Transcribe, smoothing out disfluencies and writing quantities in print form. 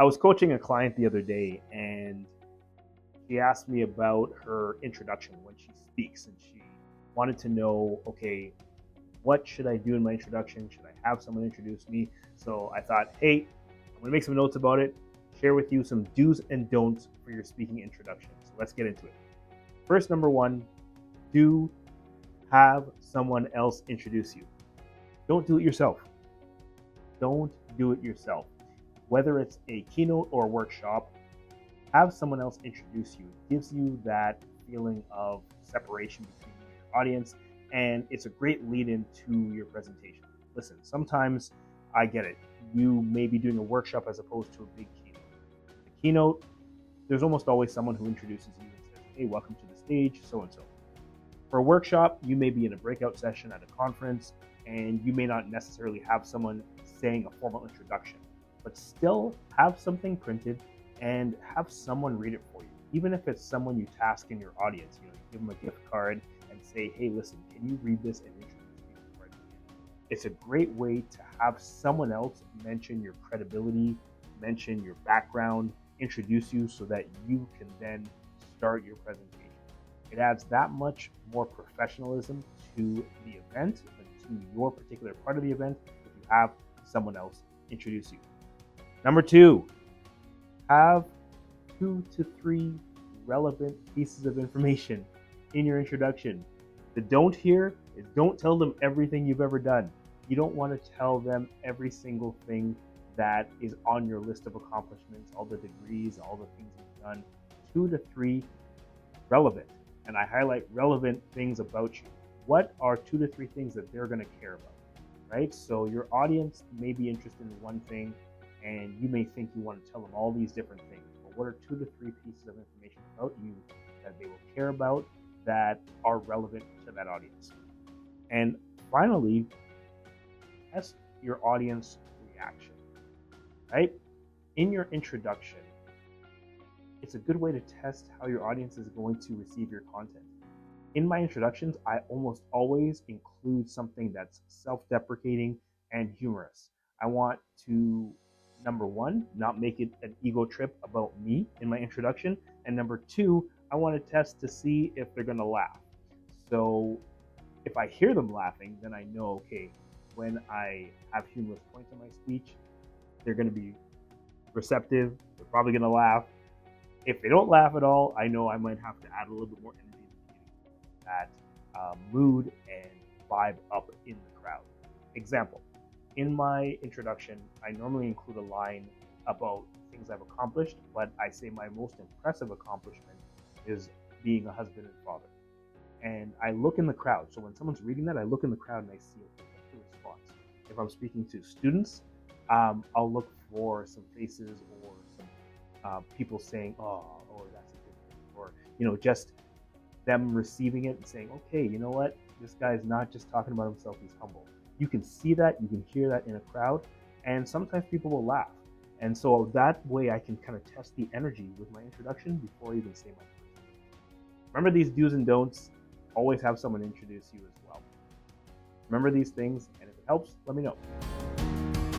I was coaching a client the other day, and she asked me about her introduction when she speaks, and she wanted to know, okay, what should I do in my introduction? Should I have someone introduce me? So I thought, hey, I'm gonna make some notes about it, share with you some do's and don'ts for your speaking introduction. So let's get into it. First, number one, do have someone else introduce you. Don't do it yourself. Don't do it yourself. Whether it's a keynote or a workshop, have someone else introduce you. It gives you that feeling of separation between you and your audience, and it's a great lead into your presentation. Listen, sometimes I get it. You may be doing a workshop as opposed to a big keynote. The keynote, there's almost always someone who introduces you and says, hey, welcome to the stage, so-and-so. For a workshop, you may be in a breakout session at a conference, and you may not necessarily have someone saying a formal introduction, but still have something printed and have someone read it for you. Even if it's someone you task in your audience, you give them a gift card and say, hey, listen, can you read this and introduce me before I begin? It's a great way to have someone else mention your credibility, mention your background, introduce you so that you can then start your presentation. It adds that much more professionalism to the event and to your particular part of the event if you have someone else introduce you. Number two, have 2 to 3 relevant pieces of information in your introduction. The don't here is don't tell them everything you've ever done. You don't want to tell them every single thing that is on your list of accomplishments, all the degrees, all the things you've done. 2 to 3 relevant. And I highlight relevant things about you. What are 2 to 3 things that they're going to care about, right? So your audience may be interested in one thing, and you may think you want to tell them all these different things. But what are 2 to 3 pieces of information about you that they will care about that are relevant to that audience? And finally, test your audience reaction, right? In your introduction, it's a good way to test how your audience is going to receive your content. In my introductions, I almost always include something that's self-deprecating and humorous. I want to, number one, not make it an ego trip about me in my introduction. And number two, I want to test to see if they're going to laugh. So if I hear them laughing, then I know, okay, when I have humorous points in my speech, they're going to be receptive. They're probably going to laugh. If they don't laugh at all, I know I might have to add a little bit more energy to that mood and vibe up in the crowd. Example, in my introduction, I normally include a line about things I've accomplished, but I say my most impressive accomplishment is being a husband and father. And I look in the crowd. So when someone's reading that, I look in the crowd and I see a response. If I'm speaking to students, I'll look for some faces or some people saying, oh, that's a good thing. Or, just them receiving it and saying, okay, you know what? This guy's not just talking about himself, he's humble. You can see that, you can hear that in a crowd, and sometimes people will laugh. And so that way I can kind of test the energy with my introduction before I even say my first thing. Remember these do's and don'ts. Always have someone introduce you as well. Remember these things, and if it helps, let me know.